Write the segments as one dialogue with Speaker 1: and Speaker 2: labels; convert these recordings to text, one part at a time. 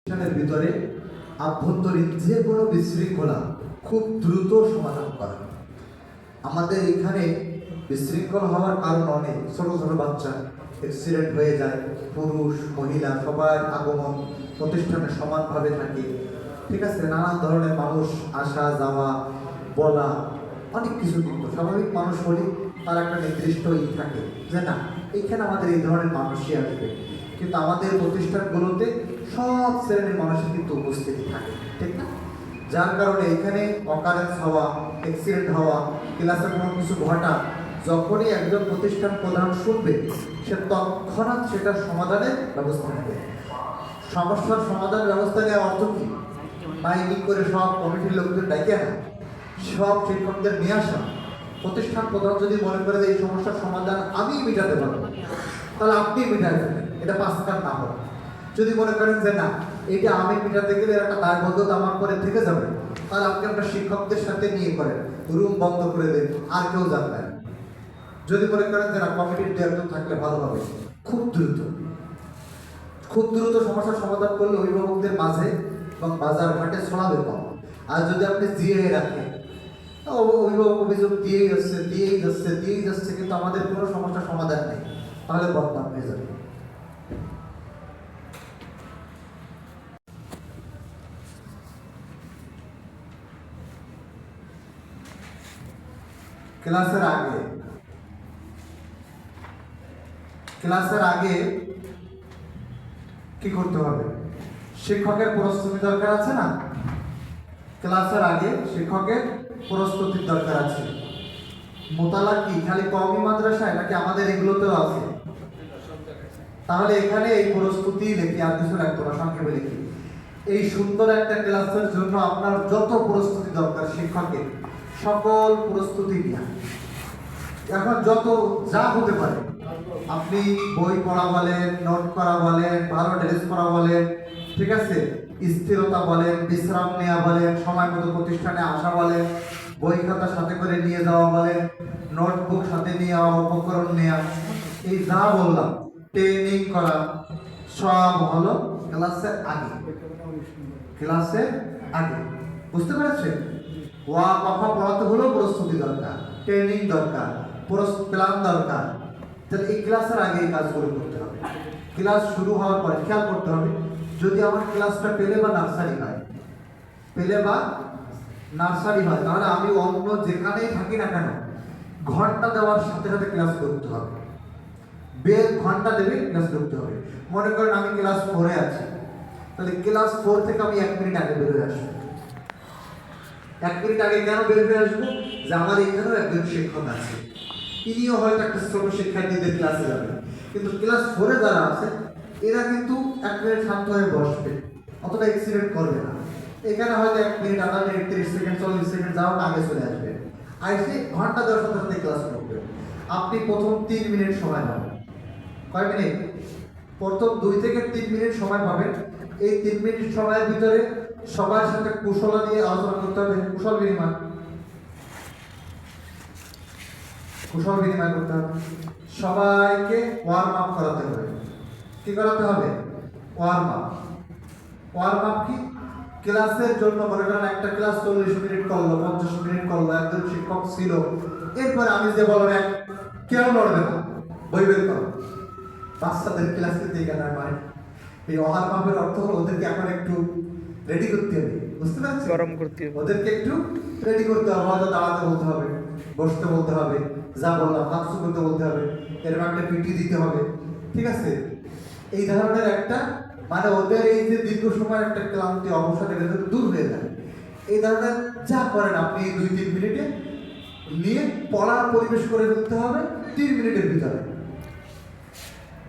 Speaker 1: প্রতিষ্ঠানের ভিতরে আভ্যন্তরীণ যে কোনো বিশৃঙ্খলা খুব দ্রুত সমাধান করা। আমাদের এখানে বিশৃঙ্খল হওয়ার কারণ অনেক। ছোট ছোট বাচ্চা অ্যাক্সিডেন্ট হয়ে যায়, পুরুষ মহিলা সবার আগমন প্রতিষ্ঠানে সমানভাবে থাকে, ঠিক আছে। নানান ধরনের মানুষ আসা যাওয়া বলা অনেক কিছু, কিন্তু স্বাভাবিক মানুষ হলে তার একটা নির্দিষ্ট থাকে যে না এইখানে আমাদের এই ধরনের মানুষই আসবে। কিন্তু আমাদের প্রতিষ্ঠানগুলোতে সব শ্রেণীর মানুষের কিন্তু উপস্থিতি থাকে, ঠিক না? যার কারণে এখানে অকারেন্স হওয়া, অ্যাক্সিডেন্ট হওয়া, ক্লাসে কোনো কিছু ঘটা, যখনই একজন প্রতিষ্ঠান প্রধান শুনবে সে তৎক্ষণাৎ সেটার সমাধানের ব্যবস্থা নেবে। সমস্যার সমাধান ব্যবস্থা নেওয়ার অর্থ কি? মাইকিং করে সব কমিটির লোকদের ডাকে আনা, সব শিক্ষকদের নিয়ে আসা। প্রতিষ্ঠান প্রধান যদি মনে করে যে এই সমস্যার সমাধান আমি মেটাতে পারবো, তাহলে আপনি মেটাতে ফেলেন, এটা পাঁচকার না হোক। যদি মনে করেন যে না এটা আমি মেটাতে গেলে একটা দায়বদ্ধতা আমার করে থেকে যাবে, তাহলে আপনি আপনার শিক্ষকদের সাথে নিয়ে করেন, রুম বন্ধ করে দেন, আর কেউ জানবেন। যদি মনে করেন যে না কমিটির দু একজন থাকলে ভালো হবে, খুব দ্রুত সমস্যার সমাধান করলে অভিভাবকদের মাঝে এবং বাজার ঘাটে ছড়াবে কম। আর যদি আপনি জিয়ে রাখেন, অভিভাবক অভিযোগ দিয়েই যাচ্ছে, কিন্তু আমাদের কোনো সমস্যার সমাধান নেই, তাহলে বদনাম হয়ে যাবে। ক্লাসের আগে কি করতে হবে? শিক্ষকের প্রস্তুতি দরকার আছে না? ক্লাসের আগে শিক্ষকের প্রস্তুতির দরকার আছে। মোতালা কি খালি কওমি মাদ্রাসায় নাকি আমাদের এগুলোতেও আছে? তাহলে এখানে এই প্রস্তুতি লিখি, আর কিছু রাখতো না, সংক্ষেপে লিখি। এই সুন্দর একটা ক্লাসের জন্য আপনার যত প্রস্তুতি দরকার শিক্ষকের, সকল প্রস্তুতি নিয়ে এখন যত যা হতে পারে, আপনি বই পড়া বলেন, নোট করা বলেন, ভালো ড্রেস পরা বলেন, ঠিক আছে, স্থিরতা বলেন, বিশ্রাম নেওয়া বলেন, সময় মতো প্রতিষ্ঠানে আসা বলেন, বই খাতা সাথে করে নিয়ে যাওয়া বলেন, নোটবুক সাথে নিয়ে যাওয়া, উপকরণ নেওয়া, এই যা বললাম, ট্রেনিং করা, সব হলো ক্লাসের আগে। বুঝতে পেরেছেন? ওয়া কথা পড়াতে হলেও প্রস্তুতি দরকার, ট্রেনিং দরকার, প্ল্যান দরকার। তাহলে এই ক্লাসের আগে এই কাজগুলো করতে হবে। ক্লাস শুরু হওয়ার পরে খেয়াল করতে হবে, যদি আমার ক্লাসটা পেলে বা নার্সারি হয়, তাহলে আমি অন্য যেখানেই থাকি না কেন ঘন্টা দেওয়ার সাথে সাথে ক্লাস করতে হবে। বেল ঘন্টা দেবে, ক্লাস করতে হবে। মনে করেন আমি ক্লাস 4-এ আছি, তাহলে ক্লাস 4 থেকে আমি 1 মিনিট আগে বের হয়ে আসবো। 1 মিনিট আগে কেন বের হয়ে আসবো? যে আমার এখানেও একজন শিক্ষক আছে, ইনিও হয়তো একটা ছোট শিক্ষার্থীদের ক্লাসে যাবে, কিন্তু ক্লাস 4-এ যারা আছে এরা কিন্তু 1 মিনিট শান্ত হয়ে বসবে, অতটা অ্যাক্সিডেন্ট করবে না। এখানে হয়তো 1 মিনিট, আধা মিনিট, 30 সেকেন্ড, 40 সেকেন্ড যাও আগে চলে আসবে, আইসে ঘন্টা দেওয়ার সাথে সাথে ক্লাস করবে। আপনি প্রথম 3 মিনিট সময় পাবেন। কয় মিনিট? প্রথম 2 থেকে 3 মিনিট সময় পাবেন। এই 3 মিনিট সময়ের ভিতরে সবার সাথে কুশল দিয়ে আলোচনা করতে হবে, কুশল বিনিময় করতে হবে। সবাইকে ওয়ার্ম আপ করাতে হবে। কি করাতে হবে? ওয়ার্ম আপ কি? ক্লাসের জন্য মনে করেন একটা ক্লাস 40 মিনিট করলো, 50 মিনিট করলো, একজন শিক্ষক ছিল, এরপরে আমি যে বললাম কেউ লড়বে না, বই বের করো। বাচ্চাদের ক্লাসে দিকে না হয়, এই ওয়ার্ম আপের অর্থ হলো ওদেরকে এখন একটু রেডি করতে হবে। বুঝতে পারছি? গরম করতে হবে, ওদেরকে একটু রেডি করতে হবে। হয়তো দাঁড়াতে বলতে হবে, বসতে বলতে হবে, যা বললাম হাত করতে বলতে হবে, এরকম একটা পিটি দিতে হবে, ঠিক আছে? এই ধরনের একটা মানে ওদের এই যে দীর্ঘ সময় একটা ক্লান্তি অবসাদ এটা দূর হয়ে যায়। এই ধরনের যা করেন আপনি 2-3 মিনিটে নিয়ে পড়ার পরিবেশ করে ফেলতে হবে। 3 মিনিটের ভিতরে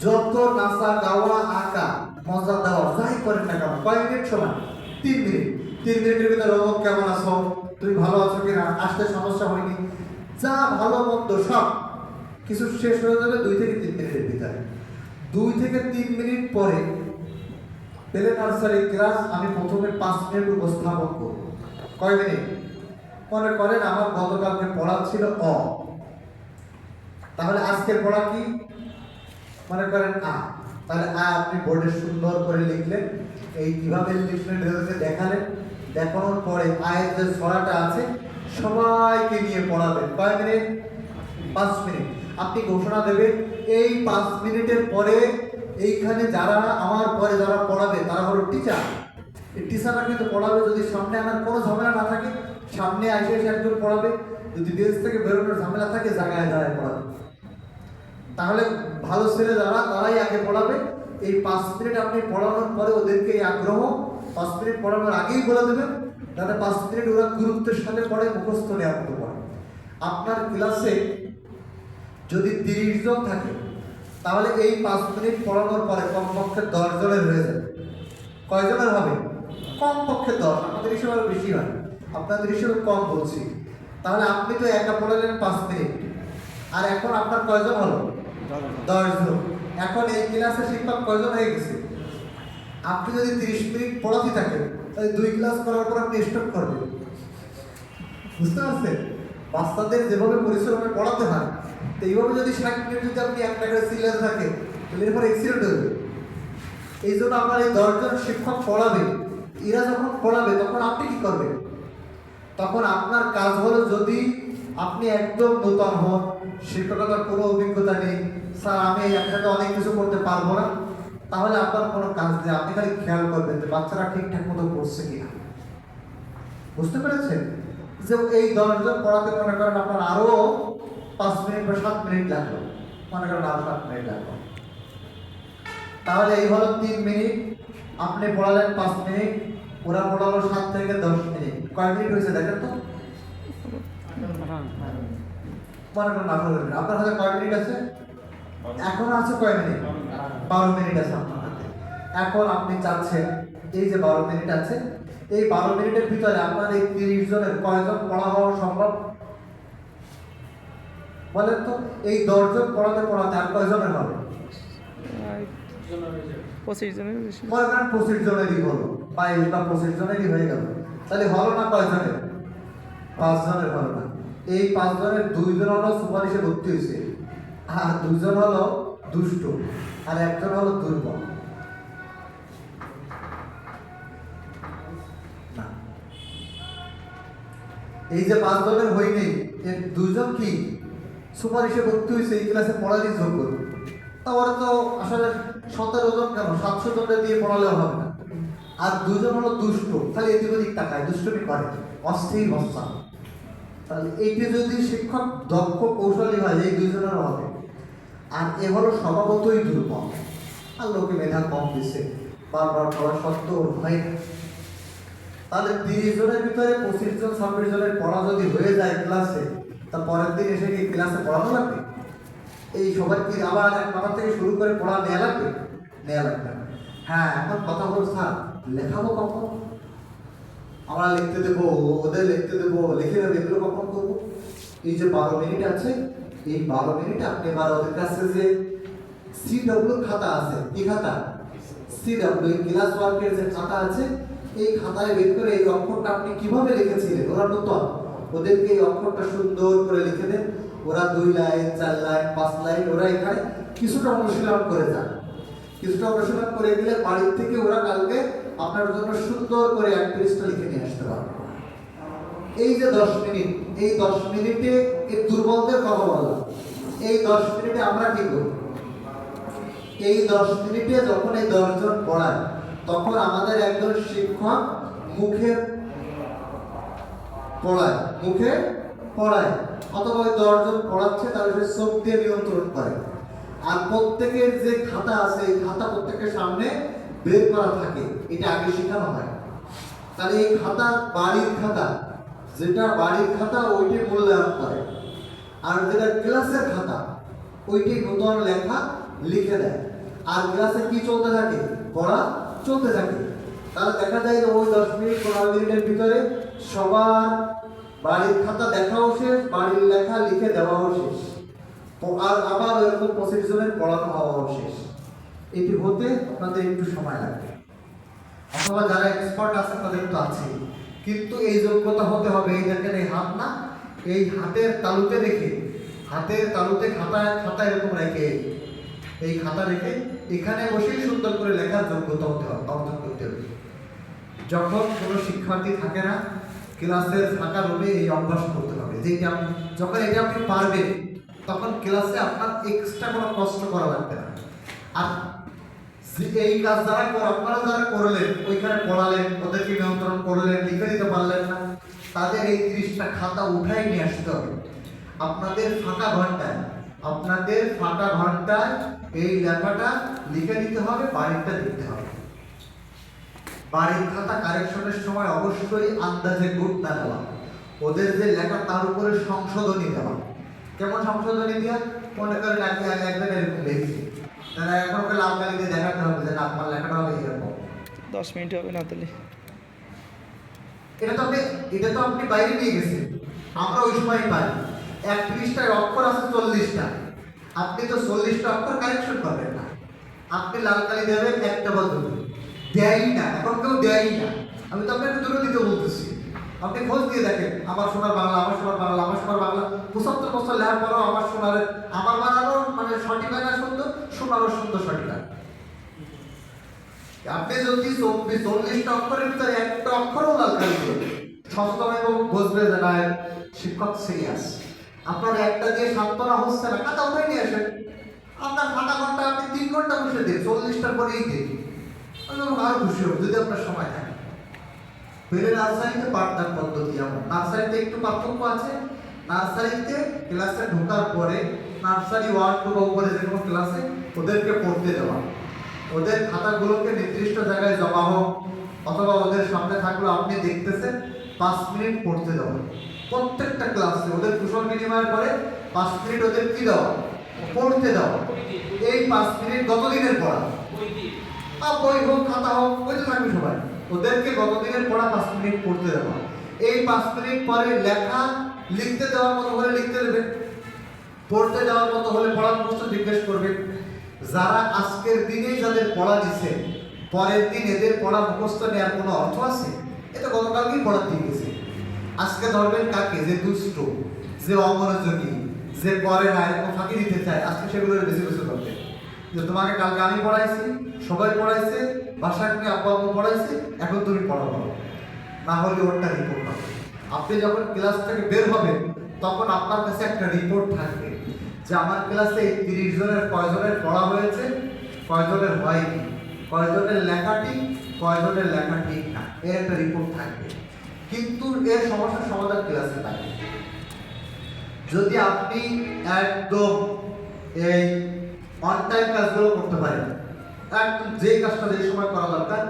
Speaker 1: যত নাচা গাওয়া আঁকা মজা দেওয়া যাই করেন না কেন, কয় মিনিট সময়? 3 মিনিট। 3 মিনিটের ভিতরে ও কেমন আছো, তুমি ভালো আছো কিনা, আসতে সমস্যা হয়নি, যা ভালো মন্দ সব কিছু শেষ হয়ে যাবে 2 থেকে 3 মিনিটের ভিতরে। 2 থেকে 3 মিনিট পরে পেলে নার্সারি ক্লাস আমি প্রথমে 5 মিনিট উপস্থাপন করব। কয় মিনিট? মনে করেন আমার গতকালকে পড়া ছিল তাহলে আজকের পড়া কি? মনে করেন তাহলে আপনি বোর্ডে সুন্দর করে লিখলেন, এই কিভাবে লিখলেন এদেরকে দেখালেন, দেখানোর পরে আয়ের যে ছড়াটা আছে সবাইকে নিয়ে পড়াবেন। কয় মিনিট? 5 মিনিট। আপনি ঘোষণা দেবেন এই 5 মিনিটের পরে এইখানে যারা আমার পরে যারা পড়াবে তারা হলো টিচার। এই টিচাররা কিন্তু পড়াবে, যদি সামনে আনার কোনো ঝামেলা না থাকে সামনে এসে একজন পড়াবে, যদি বেঞ্চ থেকে বেরোনোর ঝামেলা থাকে জায়গায় দাঁড়ায় পড়াবে। তাহলে ভালো ছেলে যারা তারাই আগে পড়াবে। এই 5 মিনিট আপনি পড়ানোর পরে ওদেরকে এই আগ্রহ 5 মিনিট পড়ানোর আগেই বলে দেবেন, যাতে 5 মিনিট ওরা গুরুত্বের সাথে পড়ে, মুখস্থ নেওয়ার মতো পড়ে। আপনার ক্লাসে যদি 30 জন থাকে তাহলে এই 5 মিনিট পড়ানোর পরে কমপক্ষে 10 জনের হয়ে যাবে। কয়জনের হবে? কমপক্ষে 10। আমাদের হিসেবে আরো বেশি হয়, আপনাদের হিসেবে কম বলছি। তাহলে আপনি তো একা পড়ালেন 5 মিনিট, আর এখন আপনার কয়জন হলো? 10 জন। এখন এই ক্লাসে শিক্ষক কয়জন হয়ে গেছে? আপনি যদি 30 মিনিট পড়াতে থাকেন তাহলে 2 ক্লাস করার পর আপনি স্টপ করবেন। বুঝতে পারছেন? বাচ্চাদের যেভাবে পরিশ্রমে পড়াতে হয়, তো এইভাবে যদি 60 মিনিট যদি আপনি একটা করে সিলেবাস থাকেন তাহলে এরপর এক্সিডেন্ট হবে। এই জন্য আপনার এই 10 জন শিক্ষক পড়াবে, এরা যখন পড়াবে তখন আপনি কি করবেন? তখন আপনার কাজ হলো, যদি আপনি একদম নতুন হন, শিক্ষকতার কোনো অভিজ্ঞতা নেই, স্যার আমি একসাথে অনেক কিছু করতে পারবো না, তাহলে আপনার কোনো কাজ নেই। আপনি খালি খেয়াল করবেন যে বাচ্চারা ঠিকঠাক মতো পড়ছে কিনা। বুঝতে পেরেছেন? যে এই 10 জন পড়াতে মনে করেন আপনার আরো 5 মিনিট বা 7 মিনিট লাগলো, মনে করেন আরো 7 মিনিট লাগলো, তাহলে এই হলো 3 মিনিট। আপনি পড়ালেন 5 মিনিট, ওরা পড়ালো 7 থেকে 10 মিনিট। কয় মিনিট হয়েছে দেখেন তো? মনে করেন 18 মিনিট। আপনার হাতে কয় মিনিট আছে? এখন আছে কয় মিনিট? 12 মিনিট আছে আপনার হাতে। এখন আপনি চাচ্ছেন এই যে 12 মিনিট আছে, এই 12 মিনিটের ভিতরে আপনার এই 30 জনের কয়জন পড়া হওয়া সম্ভব? বলেন তো, এই 10 জন পড়াতে পড়াতে আর কয়জনের হবে?
Speaker 2: 25 জনের বেশি।
Speaker 1: মনে করেন 25 জনেরই হলো, 22 বা 25 জনেরই হয়ে গেল। তাহলে হলো না কয়জনের? 5 জনের হলো না। এই 5 জনের 2 জন হলো সুপারিশে ভর্তি হয়েছে, আর 2 জন হলো দুষ্ট, আর একজন হলো দুর্বল। না, এই যে 5 জনের হয়নি, এর 2 জন কি সুপারিশে ভর্তি হয়েছে, এই ক্লাসে পড়ারই যোগ্য। তাহলে তো আসলে 17 জন কেন, 700 জনের দিয়ে পড়ালেও হবে না। আর 2 জন হলো দুষ্ট, খালি এদিক ওদিক তাকায়, দুষ্টমি করে, অস্থির বস্তা। তাহলে এইটি যদি শিক্ষক দক্ষ কৌশলী হয়, এই 2 জনেরও হবে। আর এ হলো স্বভাবতই দুর্বল, আর লোকে মেধা কম দিছে, বারবার পড়া সত্ত্বেও হয় না। তাহলে 30 জনের ভিতরে 25 জন 26 জনের পড়া যদি হয়ে যায় ক্লাসে, তা পরের দিন এসে কি ক্লাসে পড়ানো লাগবে? এই সবাই কি আবার এক মাথা থেকে শুরু করে পড়া নেওয়া লাগবে? নেওয়া লাগবে না। হ্যাঁ, এখন কথা হলো স্যার লেখাবো কখন? আমরা লিখতে দেবো, ওদের লিখতে দেবো, লিখে দেবো, এগুলো কখন করবো? এই যে 12 মিনিট আছে, এই 12 মিনিটে আপনি এবার ওদের কাছে যে সিডব্লিউ খাতা আছে, কি খাতা? সিডব্লিউ ক্লাস ওয়ার্কের যে খাতা আছে, এই খাতায় বের করে এই অক্ষরটা আপনি কিভাবে লিখেছিলেন, ওরা নতুন, ওদেরকে এই অক্ষরটা সুন্দর করে লিখে দেন। ওরা 2 লাইন 4 লাইন 5 লাইন ওরা এখানে কিছুটা অনুশীলন করে যান। কিছুটা অনুশীলন করে দিলে বাড়ির থেকে ওরা কালকে আপনার জন্য সুন্দর করে এক পৃষ্ঠা লিখে নিয়ে আসতে পারবে। এই যে 10 মিনিট, এই 10 মিনিটে এই দুর্বলদের কথা বলা, এই 10 মিনিটে আমরা কি করব? এই 10 মিনিটে যখন এই 10 জন পড়ায়, তখন আমাদের একজন শিক্ষক মুখে পড়ায় অথবা ওই 10 জন পড়াচ্ছে তাহলে সে চোখ দিয়ে নিয়ন্ত্রণ করে। আর প্রত্যেকের যে খাতা আছে, এই খাতা প্রত্যেকের সামনে বের করা থাকে, এটা আগে শেখানো হয়। তাহলে এই খাতা বাড়ির খাতা, যেটা বাড়ির খাতা ওইটাই মূল্যায়ন করে, আর যেটা ক্লাসের খাতা ওইটাই নতুন লেখা লিখে দেয়। আর ক্লাসে কি চলতে থাকে? পড়া চলতে থাকে। তাহলে দেখা যায় যে ওই 10 মিনিট 15 মিনিটের ভিতরে সবার বাড়ির খাতা দেখাও শেষ, বাড়ির লেখা লিখে দেওয়াও শেষ, আর আবার এরকম 25 জনের পড়ানো হওয়াও শেষ। এটি হতে আপনাদের একটু সময় লাগবে, অথবা যারা এক্সপার্ট আছেন তাদের তো আছেই, কিন্তু এই যোগ্যতা হতে হবে। এই দেখেন এই হাত না, এই হাতের তালুতে রেখে, হাতের তালুতে খাতা এরকম রেখে, এই খাতা রেখে এখানে বসেই সুন্দর করে লেখার যোগ্যতা অর্জন করতে হবে। যখন কোনো শিক্ষার্থী থাকে না, ক্লাসের ফাঁকা রুমে এই অভ্যাস করতে হবে যে যখন এটা আপনি পারবেন, তখন ক্লাসে আপনার এক্সট্রা কোনো কষ্ট করা লাগবে না। আর এই কাজ আপনারা যারা করলেন, ওইখানে পড়ালেন, ওদেরকে নিয়ন্ত্রণ করলেন, লিখে দিতে পারলেন না, তাদের এই 30টা খাতা উঠাই নিয়ে আসতে হবে। আপনাদের ফাঁকা ঘন্টায় এই লেখাটা লিখে দিতে হবে, বাড়িটা দিতে হবে। বাড়ির খাতা কারেকশনের সময় অবশ্যই আন্দাজে গুড না দেওয়া, ওদের যে লেখা তার উপরে সংশোধনী দেওয়া। কেমন সংশোধনী দেওয়া? মনে করেন একজন এরকম লিখছে, তারা এখন ওকে লাল কালি দিয়ে দেখাতে হবে যে আপনার লেখাটা হবে এরকম।
Speaker 2: 10 মিনিট হবে না তাহলে?
Speaker 1: এটা তো আপনি বাইরে নিয়ে গেছেন, আমরা ওই সময় পারি। 31টায় অক্ষর আছে 40টা, আপনি তো 40টা অক্ষর কারেকশন করবেন না। আপনি লাল কালি দেবেন একটা বা দুটো, দেয়ই না, এখন কেউ দেয়ই না। আমি তো আপনাকে দুটো দিতে বলতেছি, আপনি খোঁজ দিয়ে দেখেন। আমার সোনার বাংলা, আমার সোনার বাংলা, আমার সোনার বাংলা 75 বছর লেখার পরেও আমার বানানো মানে সঠিক হয় না, সুন্দর শোনারও সুন্দর সঠিক হয়। আপনি যদি 40টা অক্ষরের ভিতরে একটা অক্ষরও লাল কালি দেবেন, সচেতন এবং বুঝবে যে না শিক্ষক সিরিয়াস। আপনার একটা দিয়ে সান্ত্বনা হচ্ছে না, খাতা উঠাই নিয়ে আসেন। আপনার ফাঁকা ঘন্টা আপনি 3 ঘন্টা বসে দিন, 40টার পরেই দিন, আরো খুশি হবে যদি আপনার সময় থাকে। পেলে নার্সারিতে পাঠদান পদ্ধতি এমন, নার্সারিতে একটু পার্থক্য আছে। নার্সারিতে ক্লাসে ঢোকার পরে নার্সারি 1 2 বা উপরে যে কোনো ক্লাসে ওদেরকে পড়তে দেওয়া, ওদের খাতাগুলোকে নির্দিষ্ট জায়গায় জমা হোক, অথবা ওদের সামনে থাকলেও আপনি দেখতেছেন 5 মিনিট পড়তে দেওয়া। প্রত্যেকটা ক্লাসে ওদের কুশল বিনিময়ের পরে 5 মিনিট ওদের কি দেওয়া? পড়তে দেওয়া। এই 5 মিনিট গতদিনের পড়া, বই হোক খাতা হোক, বইতে থাকবে সবাই, ওদেরকে গতদিনের পড়া 5 মিনিট পড়তে দেওয়া। এই 5 মিনিট পরে লেখা লিখতে দেওয়ার মতো হলে লিখতে দেবেন, পড়তে দেওয়ার মতো হলে পড়ার প্রশ্ন জিজ্ঞেস করবেন। যারা আজকের দিনেই যাদের পড়া দিচ্ছে, পরের দিন এদের পড়া মুখস্থ নেওয়ার কোনো অর্থ আছে? এটা গতকালকেই পড়া দিয়ে গেছে। আজকে ধরবেন কাকে? যে দুষ্ট, যে অমনোযোগী, যে পড়ে না, এরকম ফাঁকি দিতে চায়, আজকে সেগুলোর বেশি বেশি করবে। যে তোমাকে কালকে আমি পড়াইছি, সবাই পড়াইছে, বাসায় তুমি আব্বু আব্বু পড়াইছে, এখন তুমি পড়াবো, না হলে ওরটা রিপোর্ট হবে। আপনি যখন ক্লাস থেকে বের হবেন, তখন আপনার কাছে একটা রিপোর্ট থাকবে যে আমার ক্লাসে 30 জনের কয়জনের পড়া হয়েছে, কয়জনের হয়নি, কয়জনের লেখা ঠিক, কয়জনের লেখা ঠিক না, এর একটা রিপোর্ট থাকবে। কিন্তু এর সমস্যার সমাধান ক্লাসে থাকবে। যদি আপনি একদম এই অন টাইম কাজগুলো করতে পারেন, একদম যে কাজটা যে সময় করা দরকার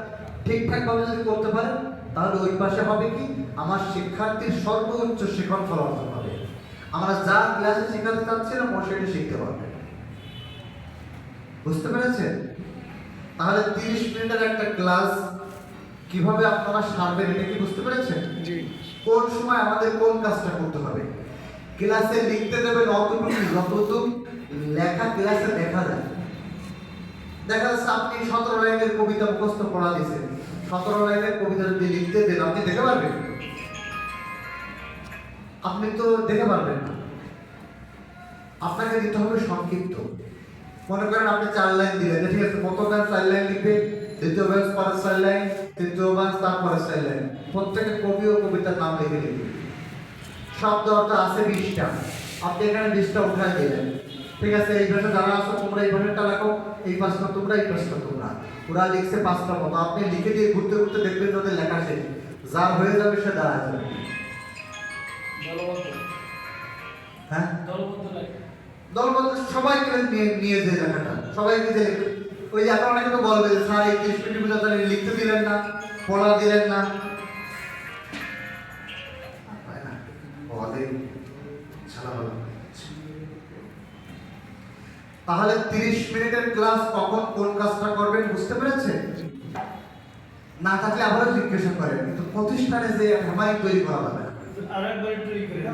Speaker 1: ঠিকঠাকভাবে যদি করতে পারেন, তাহলে ওই পাশে হবে কি, আমার শিক্ষার্থীর সর্বোচ্চ শিখন ফল অর্জন হবে। আমরা যা ক্লাসে শেখাতে চাচ্ছিলাম ও সেটা শিখতে পারবে। বুঝতে পেরেছেন? তাহলে 30 মিনিটের একটা ক্লাস কিভাবে আপনারা সারবেন, এটা কি বুঝতে পেরেছেন?
Speaker 2: জি।
Speaker 1: কোন সময় আমাদের কোন কাজটা করতে হবে। ক্লাসে লিখতে দেবেন অতটুকু যতটুকু লেখা ক্লাসে দেখা যায়। দেখা যাচ্ছে আপনি 17 লাইনের কবিতা মুখস্থ পড়া দিয়েছেন, 17 লাইনের কবিতা যদি লিখতে দেন, আপনি দেখে পারবেন? আপনি তো দেখে পারবেন না। আপনাকে দিতে হবে সংক্ষিপ্ত। মনে করেন আপনি 4 লাইন দিলেন, ঠিক আছে, প্রথম ব্যাচ 4 লাইন লিখবে, দ্বিতীয় ব্যাচ পরের 4 লাইন, তৃতীয় ব্যাচ তারপরে 4 লাইন, প্রত্যেকে কবি ও কবিতার নাম লিখে লিখবে। শব্দ অর্থ আছে 20টা, আপনি এখানে 20টা উঠাই দিলেন, ঠিক আছে। এই ভাষা যারা আসো তোমরা এই ভাষাটা লেখো, এই পাঁচটা তোমরা, এই পাঁচটা তোমরা। ওরা লিখছে 5টা মতো, আপনি লিখে দিয়ে ঘুরতে ঘুরতে দেখবেন যাদের লেখা শেষ, যার হয়ে যাবে সে দাঁড়ায় যাবে। হ্যাঁ, দলবদ্ধ সবাইকে নিয়ে যে লেখাটা সবাইকে যে লিখবে। ওই যে আপনার অনেকে তো বলবে যে স্যার এই 30 মিনিট পর্যন্ত লিখতে দিলেন না, পড়া দিলেন না। তাহলে 30 মিনিটের ক্লাস কখন কোন কাজটা করবেন বুঝতে পেরেছেন? না থাকলে আবারও জিজ্ঞাসা করেন, কিন্তু প্রতিষ্ঠানে যে হেমায়ত তৈরি করা যাবে না।